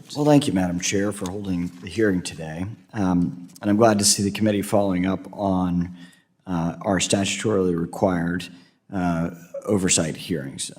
subject. Well, thank you, Madam Chair, for holding the hearing today. And I'm glad to see the committee following up on our statutorily required oversight hearings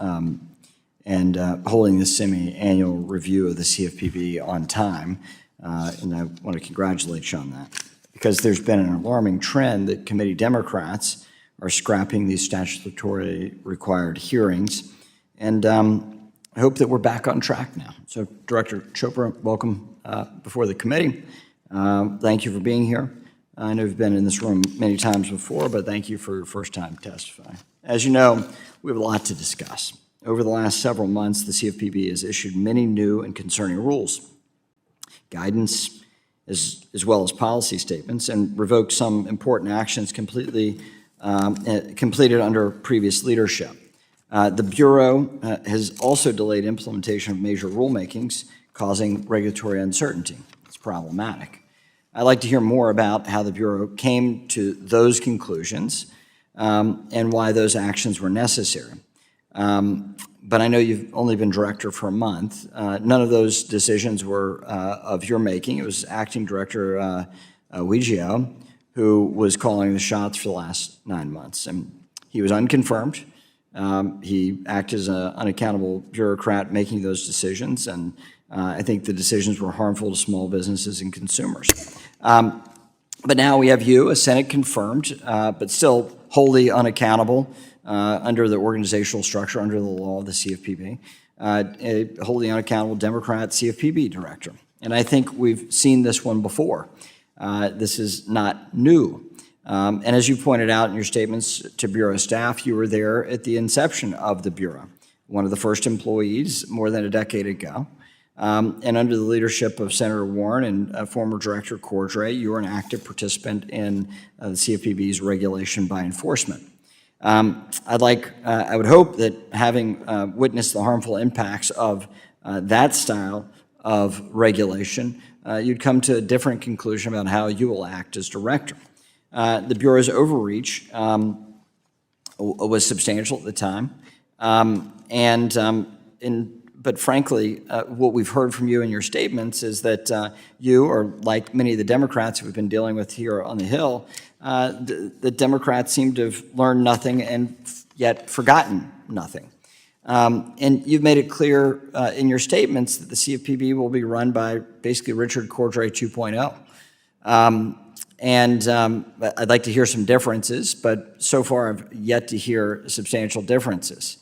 and holding this semi-annual review of the CFPB on time. And I want to congratulate you on that, because there's been an alarming trend that committee Democrats are scrapping these statutorily required hearings. And I hope that we're back on track now. So, Director Chopra, welcome before the committee. Thank you for being here. I know you've been in this room many times before, but thank you for your first time testifying. As you know, we have a lot to discuss. Over the last several months, the CFPB has issued many new and concerning rules, guidance, as well as policy statements, and revoked some important actions completed under previous leadership. The Bureau has also delayed implementation of major rulemakings, causing regulatory uncertainty. It's problematic. I'd like to hear more about how the Bureau came to those conclusions and why those actions were necessary. But I know you've only been director for a month. None of those decisions were of your making. It was Acting Director Weigio who was calling the shots for the last 9 months. And he was unconfirmed. He acted as an unaccountable bureaucrat making those decisions, and I think the decisions were harmful to small businesses and consumers. But now we have you, a Senate-confirmed, but still wholly unaccountable under the organizational structure, under the law of the CFPB, a wholly unaccountable Democrat CFPB director. And I think we've seen this one before. This is not new. And as you pointed out in your statements to Bureau staff, you were there at the inception of the Bureau, one of the first employees more than a decade ago. And under the leadership of Senator Warren and former Director Cordray, you were an active participant in the CFPB's regulation by enforcement. I would hope that having witnessed the harmful impacts of that style of regulation, you'd come to a different conclusion about how you will act as director. The Bureau's overreach was substantial at the time, but frankly, what we've heard from you in your statements is that you, or like many of the Democrats who we've been dealing with here on the Hill, the Democrats seem to have learned nothing and yet forgotten nothing. And you've made it clear in your statements that the CFPB will be run by basically Richard Cordray 2.0. I'd like to hear some differences, but so far I've yet to hear substantial differences.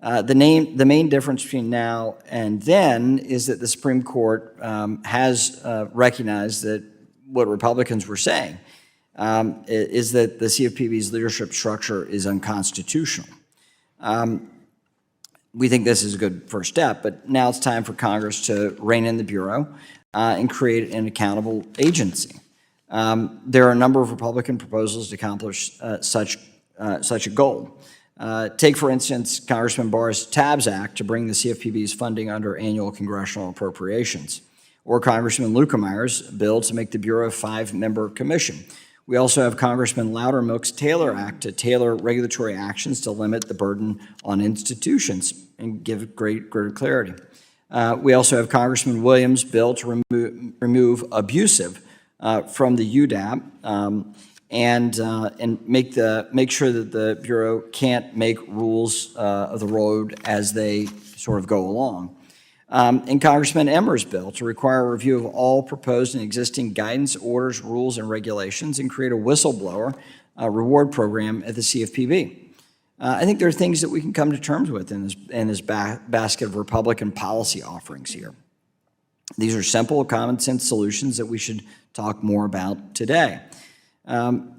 The main difference between now and then is that the Supreme Court has recognized that what Republicans were saying is that the CFPB's leadership structure is unconstitutional. We think this is a good first step, but now it's time for Congress to rein in the Bureau and create an accountable agency. There are a number of Republican proposals to accomplish such a goal. Take, for instance, Congressman Barr's TABS Act to bring the CFPB's funding under annual congressional appropriations, or Congressman Lueckermeyer's bill to make the Bureau a 5-member commission. We also have Congressman Loudermilk's Taylor Act to tailor regulatory actions to limit the burden on institutions and give greater clarity. We also have Congressman Williams' bill to remove abusive from the UDAP and make sure that the Bureau can't make rules of the road as they sort of go along. And Congressman Emmer's bill to require a review of all proposed and existing guidance, orders, rules, and regulations and create a whistleblower reward program at the CFPB. I think there are things that we can come to terms with in this basket of Republican policy offerings here. These are simple, common sense solutions that we should talk more about today.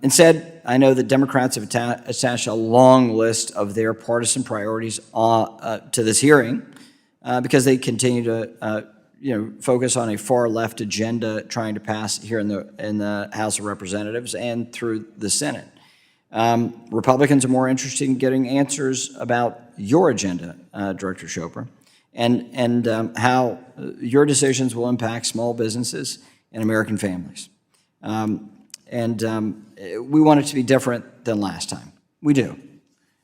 Instead, I know that Democrats have attached a long list of their partisan priorities to this hearing because they continue to focus on a far-left agenda trying to pass here in the House of Representatives and through the Senate. Republicans are more interested in getting answers about your agenda, Director Chopra, and how your decisions will impact small businesses and American families. We want it to be different than last time. We do.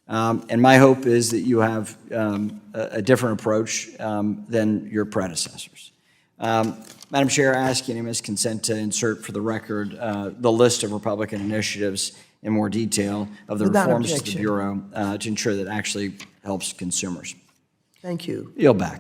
And my hope is that you have a different approach than your predecessors. Madam Chair, I ask unanimous consent to insert for the record the list of Republican initiatives in more detail of the Without reforms to the objection. Bureau to ensure that it actually helps consumers. Thank you. Yield back.